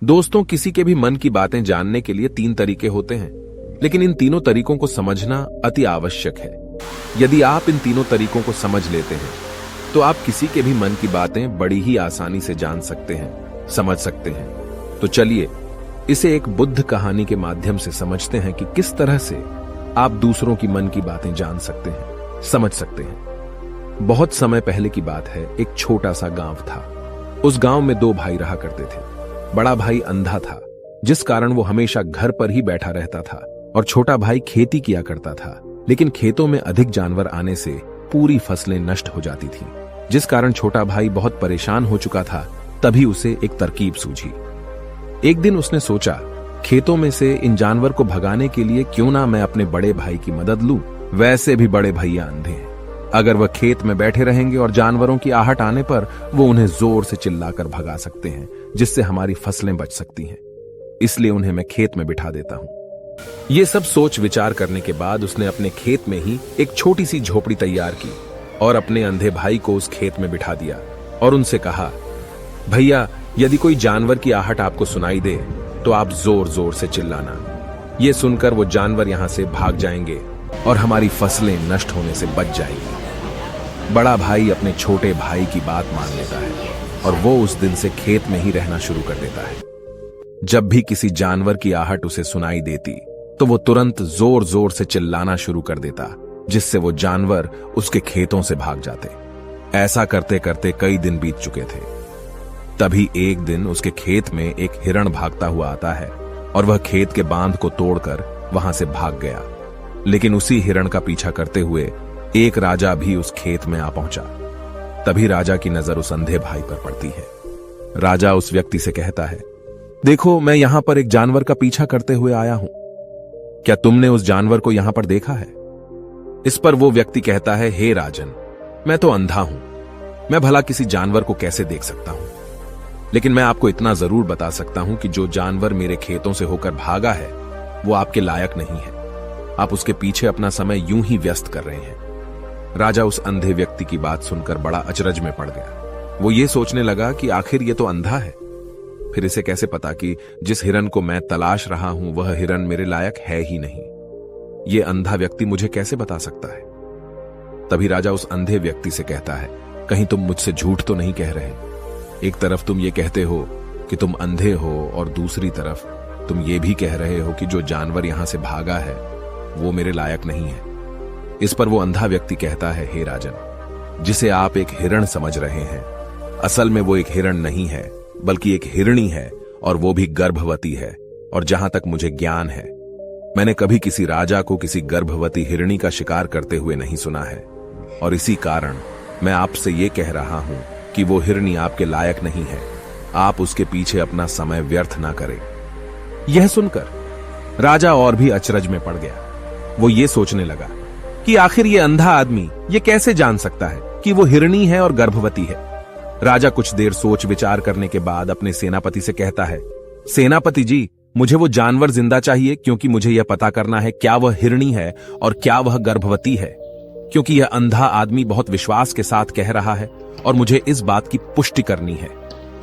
दोस्तों, किसी के भी मन की बातें जानने के लिए 3 तरीके होते हैं, लेकिन इन तीनों तरीकों को समझना अति आवश्यक है। यदि आप इन तीनों तरीकों को समझ लेते हैं तो आप किसी के भी मन की बातें बड़ी ही आसानी से जान सकते हैं, समझ सकते हैं। तो चलिए इसे एक बुद्ध कहानी के माध्यम से समझते हैं कि किस तरह से आप दूसरों की मन की बातें जान सकते हैं, समझ सकते हैं। बहुत समय पहले की बात है। एक छोटा सा गांव था। उस गांव में 2 भाई रहा करते थे। बड़ा भाई अंधा था, जिस कारण वो हमेशा घर पर ही बैठा रहता था, और छोटा भाई खेती किया करता था। लेकिन खेतों में अधिक जानवर आने से पूरी फसलें नष्ट हो जाती थीं, जिस कारण छोटा भाई बहुत परेशान हो चुका था। तभी उसे एक तरकीब सूझी। एक दिन उसने सोचा, खेतों में से इन जानवर को भगाने के लिए क्यों ना मैं अपने बड़े भाई की मदद लूं। वैसे भी बड़े भैया अंधे हैं। अगर वह खेत में बैठे रहेंगे और जानवरों की आहट आने पर वो उन्हें जोर से चिल्लाकर भगा सकते हैं, जिससे हमारी फसलें बच सकती हैं। इसलिए उन्हें मैं खेत में बिठा देता हूं। ये सब सोच विचार करने के बाद उसने अपने खेत में ही एक छोटी सी झोपड़ी तैयार की और अपने अंधे भाई को उस खेत में बिठा दिया और उनसे कहा, भैया, यदि कोई जानवर की आहट आपको सुनाई दे तो आप जोर जोर से चिल्लाना। ये सुनकर वो जानवर यहां से भाग जाएंगे और हमारी फसलें नष्ट होने से बच जाएंगी। बड़ा भाई अपने छोटे भाई की बात मान लेता है और वो उस दिन से खेत में ही रहना शुरू कर देता है। जब भी किसी जानवर की आहट उसे सुनाई देती तो वो तुरंत जोर जोर से चिल्लाना शुरू कर देता, जिससे वो जानवर उसके खेतों से भाग जाते। ऐसा करते करते कई दिन बीत चुके थे। तभी एक दिन उसके खेत में एक हिरण भागता हुआ आता है और वह खेत के बांध को तोड़कर वहां से भाग गया। लेकिन उसी हिरण का पीछा करते हुए एक राजा भी उस खेत में आ पहुंचा। तभी राजा की नजर उस अंधे भाई पर पड़ती है। राजा उस व्यक्ति से कहता है, देखो, मैं यहां पर एक जानवर का पीछा करते हुए आया हूं। क्या तुमने उस जानवर को यहां पर देखा है? इस पर वो व्यक्ति कहता है, हे राजन, मैं तो अंधा हूं, मैं भला किसी जानवर को कैसे देख सकता हूं। लेकिन मैं आपको इतना जरूर बता सकता हूं कि जो जानवर मेरे खेतों से होकर भागा है वो आपके लायक नहीं है। आप उसके पीछे अपना समय यूं ही व्यस्त कर रहे हैं। राजा उस अंधे व्यक्ति की बात सुनकर बड़ा अचरज में पड़ गया। वो ये सोचने लगा कि आखिर ये तो अंधा है, फिर इसे कैसे पता कि जिस हिरन को मैं तलाश रहा हूं वह हिरन मेरे लायक है ही नहीं। ये अंधा व्यक्ति मुझे कैसे बता सकता है? तभी राजा उस अंधे व्यक्ति से कहता है, कहीं तुम मुझसे झूठ तो नहीं कह रहे? एक तरफ तुम ये कहते हो कि तुम अंधे हो और दूसरी तरफ तुम ये भी कह रहे हो कि जो जानवर यहां से भागा है वो मेरे लायक नहीं है। इस पर वो अंधा व्यक्ति कहता है, हे राजन, जिसे आप एक हिरण समझ रहे हैं, असल में वो एक हिरण नहीं है बल्कि एक हिरणी है, और वो भी गर्भवती है। और जहां तक मुझे ज्ञान है, मैंने कभी किसी राजा को किसी गर्भवती हिरणी का शिकार करते हुए नहीं सुना है। और इसी कारण मैं आपसे ये कह रहा हूं कि वो हिरणी आपके लायक नहीं है। आप उसके पीछे अपना समय व्यर्थ ना करें। यह सुनकर राजा और भी अचरज में पड़ गया। वो ये सोचने लगा कि आखिर ये अंधा आदमी ये कैसे जान सकता है कि वो हिरणी है और गर्भवती है। राजा कुछ देर सोच विचार करने के बाद अपने सेनापति से कहता है, सेनापति जी, मुझे वो जानवर जिंदा चाहिए, क्योंकि मुझे यह पता करना है क्या वह हिरणी है और क्या वह गर्भवती है। क्योंकि यह अंधा आदमी बहुत विश्वास के साथ कह रहा है और मुझे इस बात की पुष्टि करनी है।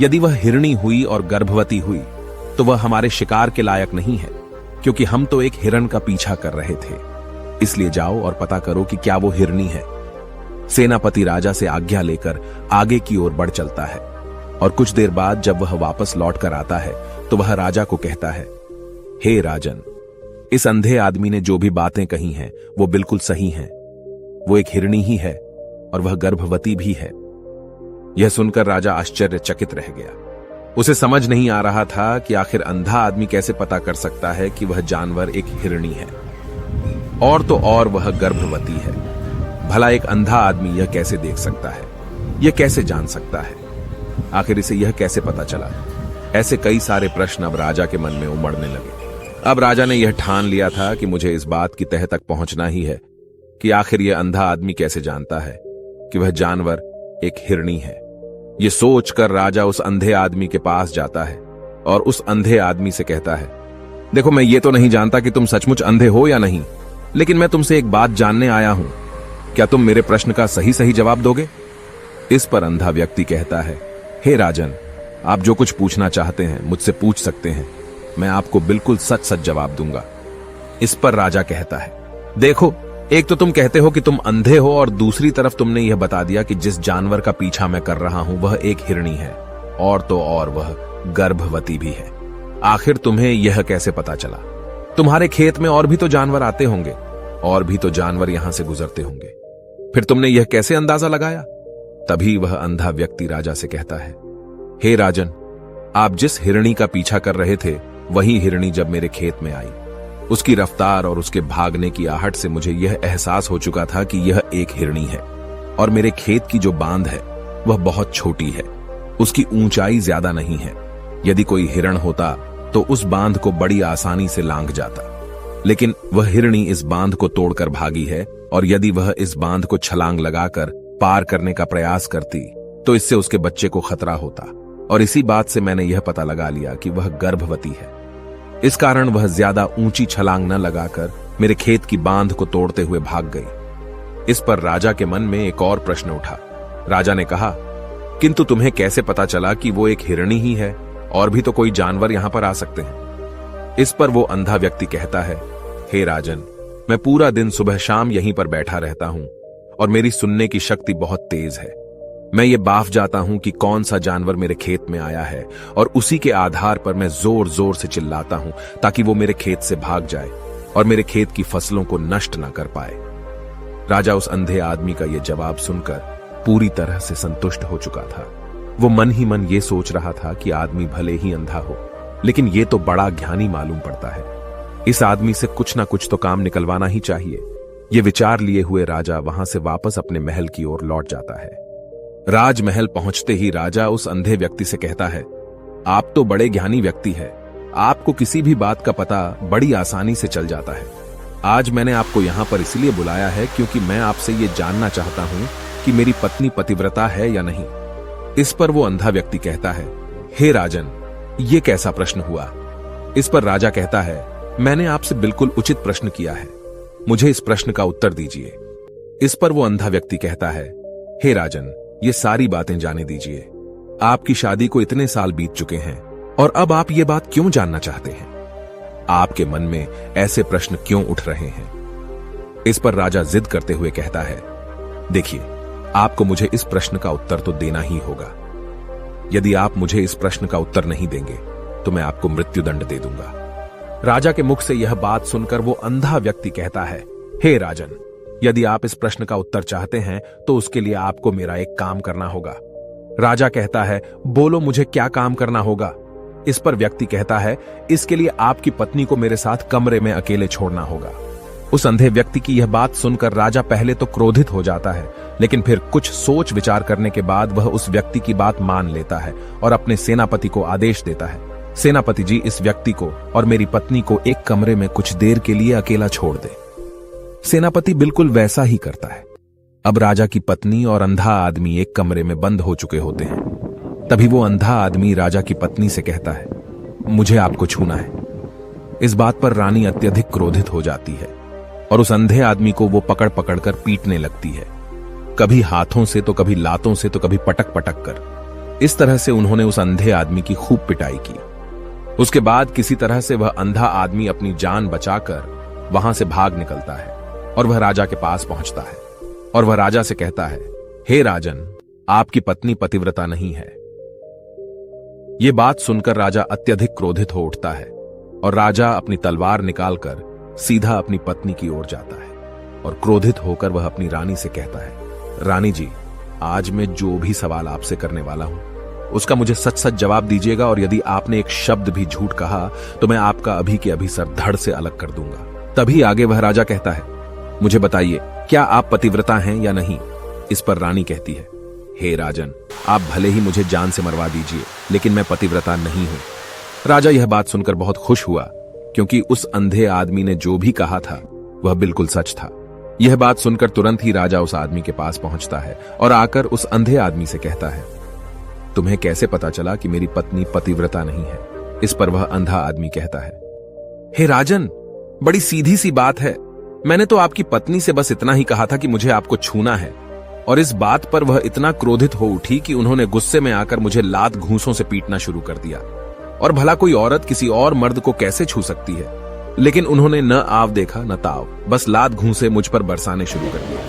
यदि वह हिरणी हुई और गर्भवती हुई तो वह हमारे शिकार के लायक नहीं है, क्योंकि हम तो एक हिरण का पीछा कर रहे थे। इसलिए जाओ और पता करो कि क्या वो हिरणी है। सेनापति राजा से आज्ञा लेकर आगे की ओर बढ़ चलता है और कुछ देर बाद जब वह वापस लौट कर आता है तो वह राजा को कहता है, हे राजन, इस अंधे आदमी ने जो भी बातें कही हैं वो बिल्कुल सही हैं। वो एक हिरणी ही है और वह गर्भवती भी है। यह सुनकर राजा आश्चर्यचकित रह गया। उसे समझ नहीं आ रहा था कि आखिर अंधा आदमी कैसे पता कर सकता है कि वह जानवर एक हिरणी है, और तो और वह गर्भवती है। भला एक अंधा आदमी यह कैसे देख सकता है? यह कैसे जान सकता है? आखिर इसे यह कैसे पता चला? ऐसे कई सारे प्रश्न अब राजा के मन में उमड़ने लगे। अब राजा ने यह ठान लिया था कि मुझे इस बात की तह तक पहुंचना ही है कि आखिर यह अंधा आदमी कैसे जानता है कि वह जानवर एक हिरणी है। यह सोचकर राजा उस अंधे आदमी के पास जाता है और उस अंधे आदमी से कहता है, देखो, मैं ये तो नहीं जानता कि तुम सचमुच अंधे हो या नहीं, लेकिन मैं तुमसे एक बात जानने आया हूं। क्या तुम मेरे प्रश्न का सही सही जवाब दोगे? इस पर अंधा व्यक्ति कहता है, हे राजन, आप जो कुछ पूछना चाहते हैं मुझसे पूछ सकते हैं, मैं आपको बिल्कुल सच सच जवाब दूंगा। इस पर राजा कहता है, देखो, एक तो तुम कहते हो कि तुम अंधे हो और दूसरी तरफ तुमने यह बता दिया कि जिस जानवर का पीछा मैं कर रहा हूं वह एक हिरणी है, और तो और वह गर्भवती भी है। आखिर तुम्हें यह कैसे पता चला? तुम्हारे खेत में और भी तो जानवर आते होंगे, और भी तो जानवर यहां से गुजरते होंगे, फिर तुमने यह कैसे अंदाजा लगाया? तभी वह अंधा व्यक्ति राजा से कहता है, हे राजन, आप जिस हिरणी का पीछा कर रहे थे वही हिरणी जब मेरे खेत में आई, उसकी रफ्तार और उसके भागने की आहट से मुझे यह एहसास हो चुका था कि यह एक हिरणी है, और मेरे खेत की जो बांध है वह बहुत छोटी है, उसकी ऊंचाई ज्यादा नहीं है। यदि कोई हिरण होता तो उस बांध को बड़ी आसानी से लांघ जाता, लेकिन वह हिरणी इस बांध को तोड़कर भागी है, और यदि वह इस बांध को छलांग लगाकर पार करने का प्रयास करती तो इससे उसके बच्चे को खतरा होता, और इसी बात से मैंने यह पता लगा लिया कि वह गर्भवती है। इस कारण वह ज्यादा ऊंची छलांग न लगाकर मेरे खेत की बांध को तोड़ते हुए भाग गई। इस पर राजा के मन में एक और प्रश्न उठा। राजा ने कहा, किंतु तुम्हें कैसे पता चला कि वो एक हिरणी ही है? और भी तो कोई जानवर यहां पर आ सकते हैं। इस पर वो अंधा व्यक्ति कहता है, हे राजन, मैं पूरा दिन सुबह शाम यहीं पर बैठा रहता हूं, और मेरी सुनने की शक्ति बहुत तेज है। मैं ये बाफ जाता हूं कि कौन सा जानवर मेरे खेत में आया है, और उसी के आधार पर मैं जोर जोर से चिल्लाता हूं ताकि वो मेरे खेत से भाग जाए और मेरे खेत की फसलों को नष्ट न कर पाए। राजा उस अंधे आदमी का यह जवाब सुनकर पूरी तरह से संतुष्ट हो चुका था। वो मन ही मन ये सोच रहा था कि आदमी भले ही अंधा हो, लेकिन ये तो बड़ा ज्ञानी मालूम पड़ता है। इस आदमी से कुछ ना कुछ तो काम निकलवाना ही चाहिए। ये विचार लिए हुए राजा वहां से वापस अपने महल की ओर लौट जाता है। राजमहल पहुंचते ही राजा उस अंधे व्यक्ति से कहता है, आप तो बड़े ज्ञानी व्यक्ति है, आपको किसी भी बात का पता बड़ी आसानी से चल जाता है। आज मैंने आपको यहां पर इसलिए बुलाया है क्योंकि मैं आपसे ये जानना चाहता हूं कि मेरी पत्नी पतिव्रता है या नहीं। इस पर वो अंधा व्यक्ति कहता है, हे राजन, ये कैसा प्रश्न हुआ? इस पर राजा कहता है, मैंने आपसे बिल्कुल उचित प्रश्न किया है, मुझे इस प्रश्न का उत्तर दीजिए। इस पर वो अंधा व्यक्ति कहता है, हे राजन, ये सारी बातें जाने दीजिए। आपकी शादी को इतने साल बीत चुके हैं और अब आप ये बात क्यों जानना चाहते हैं? आपके मन में ऐसे प्रश्न क्यों उठ रहे हैं? इस पर राजा जिद करते हुए कहता है, देखिए, आपको मुझे इस प्रश्न का उत्तर तो देना ही होगा। यदि आप मुझे इस प्रश्न का उत्तर नहीं देंगे तो मैं आपको मृत्युदंड दे दूंगा। राजा के मुख से यह बात सुनकर वो अंधा व्यक्ति कहता है, हे राजन, यदि आप इस प्रश्न का उत्तर चाहते हैं तो उसके लिए आपको मेरा एक काम करना होगा। राजा कहता है, बोलो, मुझे क्या काम करना होगा? इस पर व्यक्ति कहता है, इसके लिए आपकी पत्नी को मेरे साथ कमरे में अकेले छोड़ना होगा। उस अंधे व्यक्ति की यह बात सुनकर राजा पहले तो क्रोधित हो जाता है, लेकिन फिर कुछ सोच विचार करने के बाद वह उस व्यक्ति की बात मान लेता है और अपने सेनापति को आदेश देता है, सेनापति जी, इस व्यक्ति को और मेरी पत्नी को एक कमरे में कुछ देर के लिए अकेला छोड़ दे। सेनापति बिल्कुल वैसा ही करता है। अब राजा की पत्नी और अंधा आदमी एक कमरे में बंद हो चुके होते हैं। तभी वो अंधा आदमी राजा की पत्नी से कहता है, मुझे आपको छूना है। इस बात पर रानी अत्यधिक क्रोधित हो जाती है और उस अंधे आदमी को वो पकड़ पकड़ कर पीटने लगती है, कभी हाथों से तो कभी लातों से तो कभी पटक पटक कर। इस तरह से उन्होंने उस अंधे आदमी की खूब पिटाई की। उसके बाद किसी तरह से वह अंधा आदमी अपनी जान बचाकर वहां से भाग निकलता है और वह राजा के पास पहुंचता है और वह राजा से कहता है, हे राजन, आपकी पत्नी पतिव्रता नहीं है। यह बात सुनकर राजा अत्यधिक क्रोधित हो उठता है और राजा अपनी तलवार निकालकर सीधा अपनी पत्नी की ओर जाता है और क्रोधित होकर वह अपनी रानी से कहता है, रानी जी, आज मैं जो भी सवाल आपसे करने वाला हूं उसका मुझे सच सच जवाब दीजिएगा, और यदि आपने एक शब्द भी झूठ कहा तो मैं आपका अभी के अभी सर धड़ से अलग कर दूंगा। तभी आगे वह राजा कहता है, मुझे बताइए, क्या आप पतिव्रता हैं या नहीं? इस पर रानी कहती है, हे राजन, आप भले ही मुझे जान से मरवा दीजिए, लेकिन मैं पतिव्रता नहीं हूं। राजा यह बात सुनकर बहुत खुश हुआ, क्योंकि उस अंधे आदमी ने जो भी कहा था वह बिल्कुल सच था। यह बात सुनकर तुरंत ही राजा उस आदमी के पास पहुंचता है और आकर उस अंधे आदमी से कहता है, तुम्हें कैसे पता चला कि मेरी पत्नी पतिव्रता नहीं है? इस पर वह अंधा आदमी कहता है, हे राजन, बड़ी सीधी सी बात है। मैंने तो आपकी पत्नी से बस इतना ही कहा था कि मुझे आपको छूना है, और इस बात पर वह इतना क्रोधित हो उठी कि उन्होंने गुस्से में आकर मुझे लात घूंसों से पीटना शुरू कर दिया। और भला कोई औरत किसी और मर्द को कैसे छू सकती है, लेकिन उन्होंने न आव देखा न ताव, बस लात घूंसे मुझ पर बरसाने शुरू कर दिए।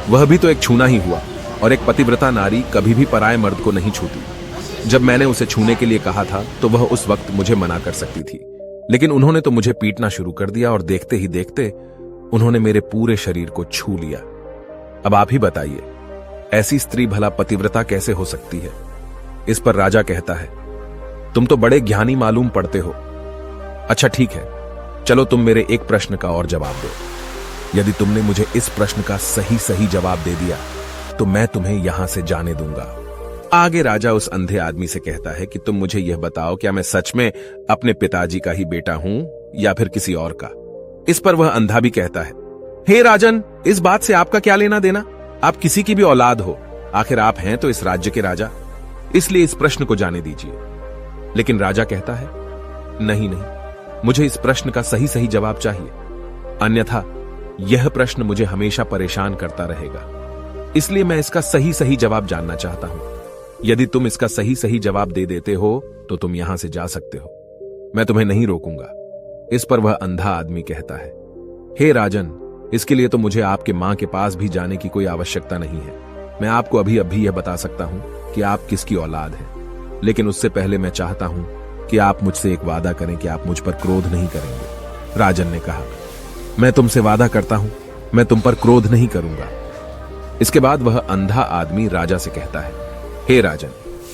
वह भी तो एक छूना ही हुआ, और एक पतिव्रता नारी कभी भी पराये मर्द को नहीं छूती। जब मैंने उसे छूने के लिए कहा था तो वह उस वक्त मुझे मना कर सकती थी, लेकिन उन्होंने तो मुझे पीटना शुरू कर दिया और देखते ही देखते उन्होंने मेरे पूरे शरीर को छू लिया। अब आप ही बताइए, ऐसी स्त्री भला पतिव्रता कैसे हो सकती है? इस पर राजा कहता है, तुम तो बड़े ज्ञानी मालूम पड़ते हो। अच्छा ठीक है, चलो तुम मेरे एक प्रश्न का और जवाब दो। यदि तुमने मुझे इस प्रश्न का सही जवाब दे दिया तो मैं तुम्हें यहां से जाने दूंगा। आगे राजा उस अंधे आदमी से कहता है कि तुम मुझे यह बताओ, क्या मैं सच में अपने पिताजी का ही बेटा हूं या फिर किसी और का? इस पर वह अंधा भी कहता है, हे राजन, इस बात से आपका क्या लेना देना? आप किसी की भी औलाद हो, आखिर आप हैं तो इस राज्य के राजा, इसलिए इस प्रश्न को जाने दीजिए। लेकिन राजा कहता है, नहीं, मुझे इस प्रश्न का सही जवाब चाहिए, अन्यथा यह प्रश्न मुझे हमेशा परेशान करता रहेगा। इसलिए मैं इसका सही जवाब जानना चाहता हूं। यदि तुम इसका सही जवाब दे देते हो तो तुम यहां से जा सकते हो, मैं तुम्हें नहीं रोकूंगा। इस पर वह अंधा आदमी कहता है, हे राजन, इसके लिए तो मुझे आपके मां के पास भी जाने की कोई आवश्यकता नहीं है। मैं आपको अभी यह बता सकता हूं कि आप किसकी औलाद हैं, लेकिन उससे पहले मैं चाहता हूं कि आप मुझसे एक वादा करें कि आप मुझ पर क्रोध नहीं करेंगे। राजन ने कहा, मैं तुमसे वादा करता हूं, मैं तुम पर क्रोध नहीं करूंगा। इसके बाद वह अंधा आदमी राजा से कहता है, हे राजन,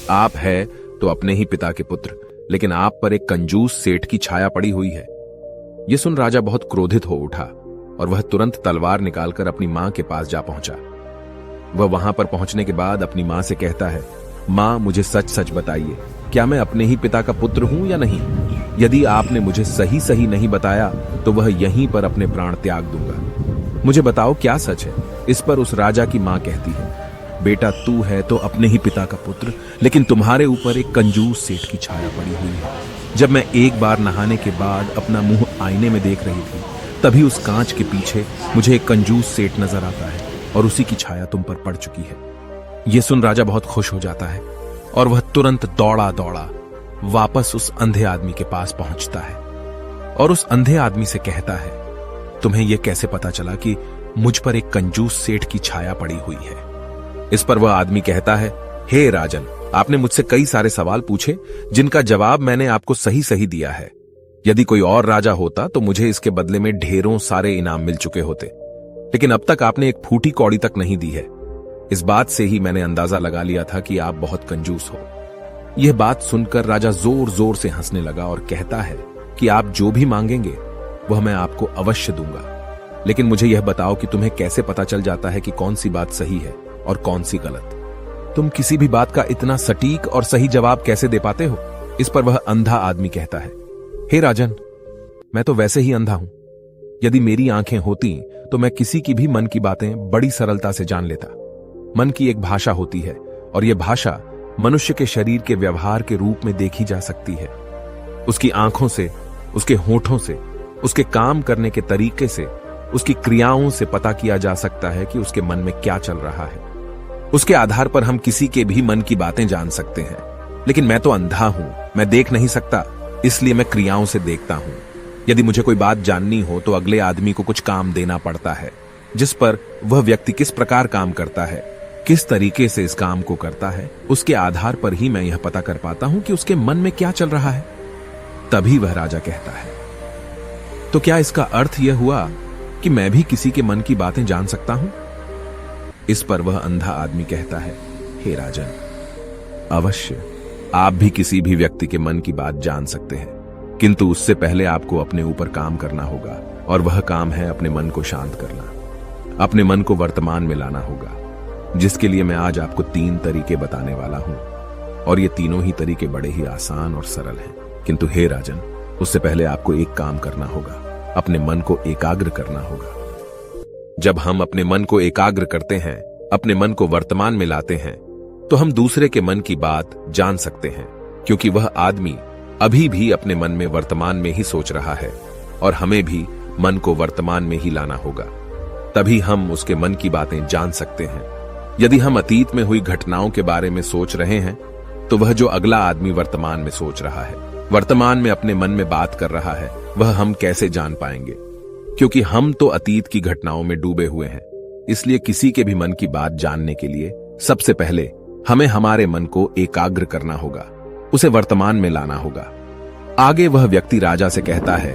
आप है तो अपने ही पिता के पुत्र, लेकिन आप पर एक कंजूस सेठ की छाया पड़ी हुई है। यह सुन राजा बहुत क्रोधित हो उठा और वह तुरंत तलवार निकालकर अपनी मां के पास जा पहुंचा। वह वहां पर पहुंचने के बाद अपनी मां से कहता है, मां, मुझे सच बताइए, क्या मैं अपने ही पिता का पुत्र हूं या नहीं? यदि आपने मुझे सही नहीं बताया तो वह यहीं पर अपने प्राण त्याग दूंगा। मुझे बताओ क्या सच है? इस पर उस राजा की मां कहती है, बेटा, तू है तो अपने ही पिता का पुत्र, लेकिन तुम्हारे ऊपर एक कंजूस सेठ की छाया पड़ी हुई है। जब मैं एक बार नहाने के बाद अपना मुंह आईने में देख रही थी, तभी उस कांच के पीछे मुझे एक कंजूस सेठ नजर आता है और उसी की छाया तुम पर पड़ चुकी है। यह सुन राजा बहुत खुश हो जाता है और वह तुरंत दौड़ा वापस उस अंधे आदमी के पास पहुंचता है और उस अंधे आदमी से कहता है, तुम्हें यह कैसे पता चला कि मुझ पर एक कंजूस सेठ की छाया पड़ी हुई है? इस पर वह आदमी कहता है, हे राजन, आपने मुझसे कई सारे सवाल पूछे जिनका जवाब मैंने आपको सही दिया है। यदि कोई और राजा होता तो मुझे इसके बदले में ढेरों सारे इनाम मिल चुके होते, लेकिन अब तक आपने एक फूटी कौड़ी तक नहीं दी है। इस बात से ही मैंने अंदाजा लगा लिया था कि आप बहुत कंजूस हो। यह बात सुनकर राजा जोर से हंसने लगा और कहता है कि आप जो भी मांगेंगे वह मैं आपको अवश्य दूंगा, लेकिन मुझे यह बताओ कि तुम्हें कैसे पता चल जाता है कि कौन सी बात सही है और कौन सी गलत? तुम किसी भी बात का इतना सटीक और सही जवाब कैसे दे पाते हो? इस पर वह अंधा आदमी कहता है, हे राजन, मैं तो वैसे ही अंधा हूं। यदि मेरी आंखें होती तो मैं किसी की भी मन की बातें बड़ी सरलता से जान लेता। मन की एक भाषा होती है और यह भाषा मनुष्य के शरीर के व्यवहार के रूप में देखी जा सकती है। उसकी आंखों से, उसके होठों से, उसके काम करने के तरीके से, उसकी क्रियाओं से पता किया जा सकता है कि उसके मन में क्या चल रहा है। उसके आधार पर हम किसी के भी मन की बातें जान सकते हैं, लेकिन मैं तो अंधा हूं, मैं देख नहीं सकता, इसलिए मैं क्रियाओं से देखता हूं। यदि मुझे कोई बात जाननी हो तो अगले आदमी को कुछ काम देना पड़ता है, जिस पर वह व्यक्ति किस प्रकार काम करता है, किस तरीके से इस काम को करता है, उसके आधार पर ही मैं यह पता कर पाता हूं कि उसके मन में क्या चल रहा है। तभी वह राजा कहता है, तो क्या इसका अर्थ यह हुआ कि मैं भी किसी के मन की बातें जान सकता हूं? इस पर वह अंधा आदमी कहता है, हे राजन, अवश्य आप भी किसी भी व्यक्ति के मन की बात जान सकते हैं, किंतु उससे पहले आपको अपने ऊपर काम करना होगा, और वह काम है अपने मन को शांत करना, अपने मन को वर्तमान में लाना होगा, जिसके लिए मैं आज आपको 3 तरीके बताने वाला हूं। और ये तीनों ही तरीके बड़े ही आसान और सरल हैं, किंतु हे राजन, उससे पहले आपको एक काम करना होगा, अपने मन को एकाग्र करना होगा। जब हम अपने मन को एकाग्र करते हैं, अपने मन को वर्तमान में लाते हैं, तो हम दूसरे के मन की बात जान सकते हैं, क्योंकि वह आदमी अभी भी अपने मन में वर्तमान में ही सोच रहा है, और हमें भी मन को वर्तमान में ही लाना होगा, तभी हम उसके मन की बातें जान सकते हैं। यदि हम अतीत में हुई घटनाओं के बारे में सोच रहे हैं तो वह जो अगला आदमी वर्तमान में सोच रहा है, वर्तमान में अपने मन में बात कर रहा है, वह हम कैसे जान पाएंगे? क्योंकि हम तो अतीत की घटनाओं में डूबे हुए हैं। इसलिए किसी के भी मन की बात जानने के लिए सबसे पहले हमें हमारे मन को एकाग्र करना होगा, उसे वर्तमान में लाना होगा। आगे वह व्यक्ति राजा से कहता है,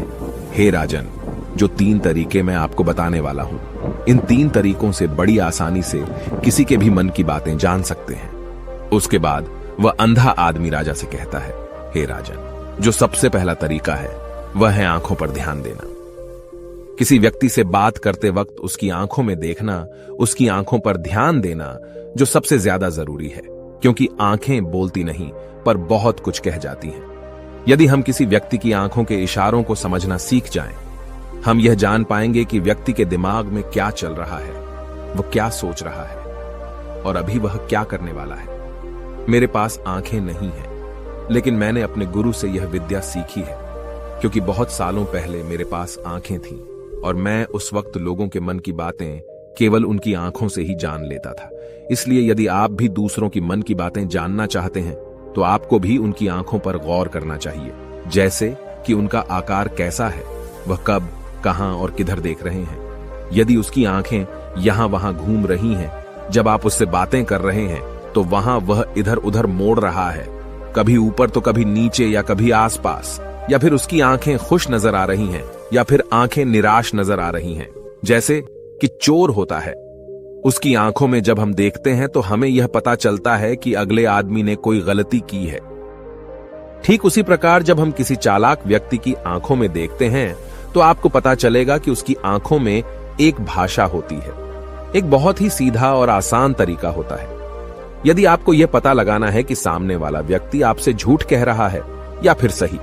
हे राजन, जो 3 तरीके मैं आपको बताने वाला हूं, इन 3 तरीकों से बड़ी आसानी से किसी के भी मन की बातें जान सकते हैं। उसके बाद वह अंधा आदमी राजा से कहता है, हे राजन, जो सबसे पहला तरीका है वह है आंखों पर ध्यान देना। किसी व्यक्ति से बात करते वक्त उसकी आंखों में देखना, उसकी आंखों पर ध्यान देना जो सबसे ज्यादा जरूरी है, क्योंकि आंखें बोलती नहीं पर बहुत कुछ कह जाती हैं। यदि हम किसी व्यक्ति की आंखों के इशारों को समझना सीख जाएं, हम यह जान पाएंगे कि व्यक्ति के दिमाग में क्या चल रहा है, वह क्या सोच रहा है और अभी वह क्या करने वाला है। मेरे पास आंखें नहीं हैं, लेकिन मैंने अपने गुरु से यह विद्या सीखी है, क्योंकि बहुत सालों पहले मेरे पास आंखें थीं और मैं उस वक्त लोगों के मन की बातें केवल उनकी आंखों से ही जान लेता था। इसलिए यदि आप भी दूसरों की मन की बातें जानना चाहते हैं तो आपको भी उनकी आंखों पर गौर करना चाहिए, जैसे कि उनका आकार कैसा है, वह कब, कहां और किधर देख रहे हैं। यदि उसकी आंखें यहां वहां घूम रही हैं, जब आप उससे बातें कर रहे हैं तो वहां वह इधर उधर मोड़ रहा है, कभी ऊपर तो कभी नीचे या कभी आसपास, या फिर उसकी आंखें खुश नजर आ रही हैं या फिर आंखें निराश नजर आ रही हैं, जैसे कि चोर होता है। उसकी आंखों में जब हम देखते हैं तो हमें यह पता चलता है कि अगले आदमी ने कोई गलती की है। ठीक उसी प्रकार जब हम किसी चालाक व्यक्ति की आंखों में देखते हैं तो आपको पता चलेगा कि उसकी आंखों में एक भाषा होती है। एक बहुत ही सीधा और आसान तरीका होता है। यदि आपको यह पता लगाना है कि सामने वाला व्यक्ति आपसे झूठ कह रहा है या फिर सही,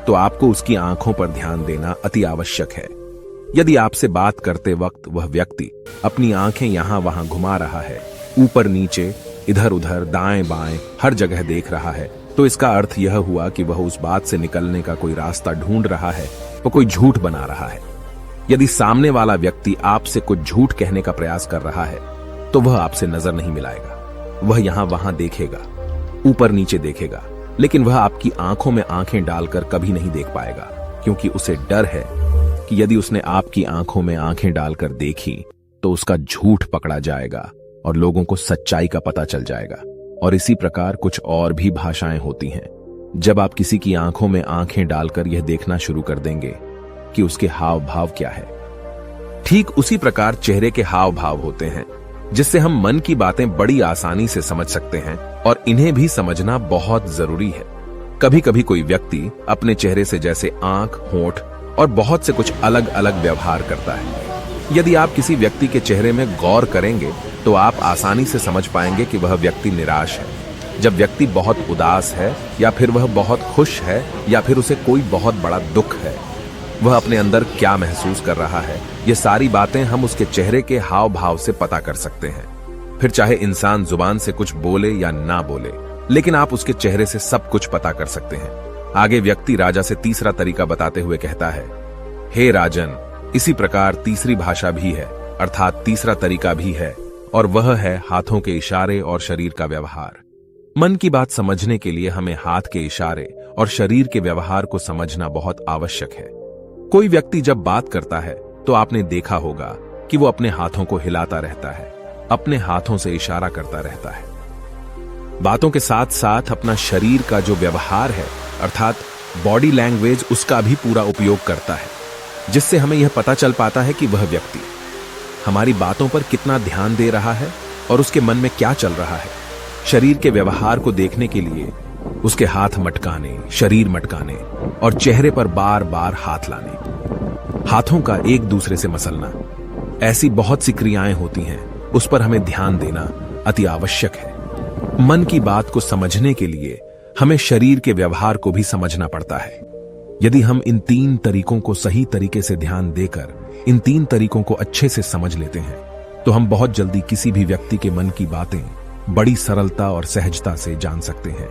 तो आपको उसकी आंखों पर ध्यान देना अति आवश्यक है। यदि आपसे बात करते वक्त वह व्यक्ति अपनी आंखें यहां वहां घुमा रहा है, ऊपर नीचे, इधर उधर, दाएं बाएं, हर जगह देख रहा है, तो इसका अर्थ यह हुआ कि वह उस बात से निकलने का कोई रास्ता ढूंढ रहा है, वो कोई झूठ बना रहा है। यदि सामने वाला व्यक्ति आपसे कुछ झूठ कहने का प्रयास कर रहा है तो वह आपसे नजर नहीं मिलाएगा। वह यहां वहां देखेगा, ऊपर नीचे देखेगा, लेकिन वह आपकी आंखों में आंखें डालकर कभी नहीं देख पाएगा, क्योंकि उसे डर है कि यदि उसने आपकी आंखों में आंखें डालकर देखी तो उसका झूठ पकड़ा जाएगा और लोगों को सच्चाई का पता चल जाएगा। और इसी प्रकार कुछ और भी भाषाएं होती हैं। जब आप किसी की आंखों में आंखें डालकर यह देखना शुरू कर देंगे कि उसके हाव भाव क्या है, ठीक उसी प्रकार चेहरे के हाव भाव होते हैं, जिससे हम मन की बातें बड़ी आसानी से समझ सकते हैं और इन्हें भी समझना बहुत जरूरी है। कभी कभी कोई व्यक्ति अपने चेहरे से जैसे आंख, होंठ और बहुत से कुछ अलग अलग व्यवहार करता है। यदि आप किसी व्यक्ति के चेहरे में गौर करेंगे तो आप आसानी से समझ पाएंगे कि वह व्यक्ति निराश है, जब व्यक्ति बहुत उदास है, या फिर वह बहुत खुश है, या फिर उसे कोई बहुत बड़ा दुख है। वह अपने अंदर क्या महसूस कर रहा है, ये सारी बातें हम उसके चेहरे के हाव भाव से पता कर सकते हैं। फिर चाहे इंसान जुबान से कुछ बोले या ना बोले, लेकिन आप उसके चेहरे से सब कुछ पता कर सकते हैं। आगे व्यक्ति राजा से तीसरा तरीका बताते हुए कहता है, हे राजन, इसी प्रकार तीसरी भाषा भी है, अर्थात तीसरा तरीका भी है, और वह है हाथों के इशारे और शरीर का व्यवहार। मन की बात समझने के लिए हमें हाथ के इशारे और शरीर के व्यवहार को समझना बहुत आवश्यक है। कोई व्यक्ति जब बात करता है तो आपने देखा होगा कि वो अपने हाथों को हिलाता रहता है, अपने हाथों से इशारा करता रहता है। बातों के साथ साथ अपना शरीर का जो व्यवहार है, अर्थात बॉडी लैंग्वेज, उसका भी पूरा उपयोग करता है, जिससे हमें यह पता चल पाता है कि वह व्यक्ति हमारी बातों पर कितना ध्यान दे रहा है और उसके मन में क्या चल रहा है। शरीर के व्यवहार को देखने के लिए उसके हाथ मटकाने, शरीर मटकाने और चेहरे पर बार बार हाथ लाने, हाथों का एक दूसरे से मसलना, ऐसी बहुत सी क्रियाएं होती हैं, उस पर हमें ध्यान देना अति आवश्यक है। मन की बात को समझने के लिए हमें शरीर के व्यवहार को भी समझना पड़ता है। यदि हम इन 3 तरीकों को सही तरीके से ध्यान देकर इन 3 तरीकों को अच्छे से समझ लेते हैं तो हम बहुत जल्दी किसी भी व्यक्ति के मन की बातें बड़ी सरलता और सहजता से जान सकते हैं।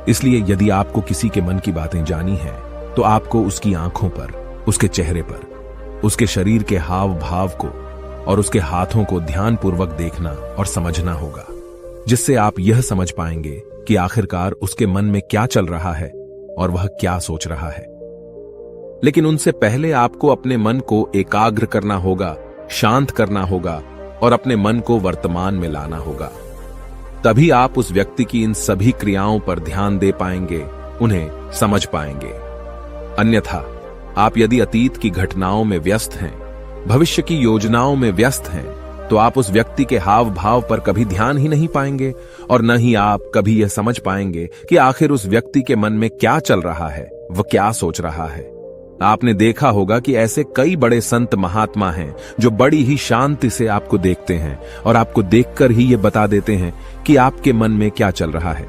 इसलिए यदि आपको किसी के मन की बातें जानी है तो आपको उसकी आंखों पर, उसके चेहरे पर, उसके शरीर के हाव भाव को और उसके हाथों को ध्यानपूर्वक देखना और समझना होगा, जिससे आप यह समझ पाएंगे कि आखिरकार उसके मन में क्या चल रहा है और वह क्या सोच रहा है। लेकिन उनसे पहले आपको अपने मन को एकाग्र करना होगा, शांत करना होगा और अपने मन को वर्तमान में लाना होगा। तभी आप उस व्यक्ति की इन सभी क्रियाओं पर ध्यान दे पाएंगे, उन्हें समझ पाएंगे। अन्यथा आप यदि अतीत की घटनाओं में व्यस्त हैं, भविष्य की योजनाओं में व्यस्त हैं, तो आप उस व्यक्ति के हाव भाव पर कभी ध्यान ही नहीं पाएंगे और न ही आप कभी यह समझ पाएंगे कि आखिर उस व्यक्ति के मन में क्या चल रहा है, वह क्या सोच रहा है। आपने देखा होगा कि ऐसे कई बड़े संत महात्मा हैं जो बड़ी ही शांति से आपको देखते हैं और आपको देखकर ही ये बता देते हैं कि आपके मन में क्या चल रहा है,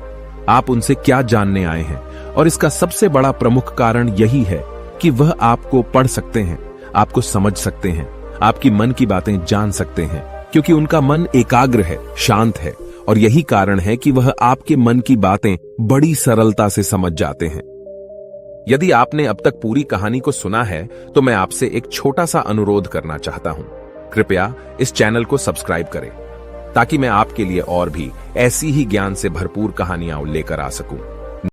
आप उनसे क्या जानने आए हैं। और इसका सबसे बड़ा प्रमुख कारण यही है कि वह आपको पढ़ सकते हैं, आपको समझ सकते हैं, आपकी मन की बातें जान सकते हैं, क्योंकि उनका मन एकाग्र है, शांत है। और यही कारण है कि वह आपके मन की बातें बड़ी सरलता से समझ जाते हैं। यदि आपने अब तक पूरी कहानी को सुना है तो मैं आपसे एक छोटा सा अनुरोध करना चाहता हूं। कृपया इस चैनल को सब्सक्राइब करें ताकि मैं आपके लिए और भी ऐसी ही ज्ञान से भरपूर कहानियां लेकर आ सकूं।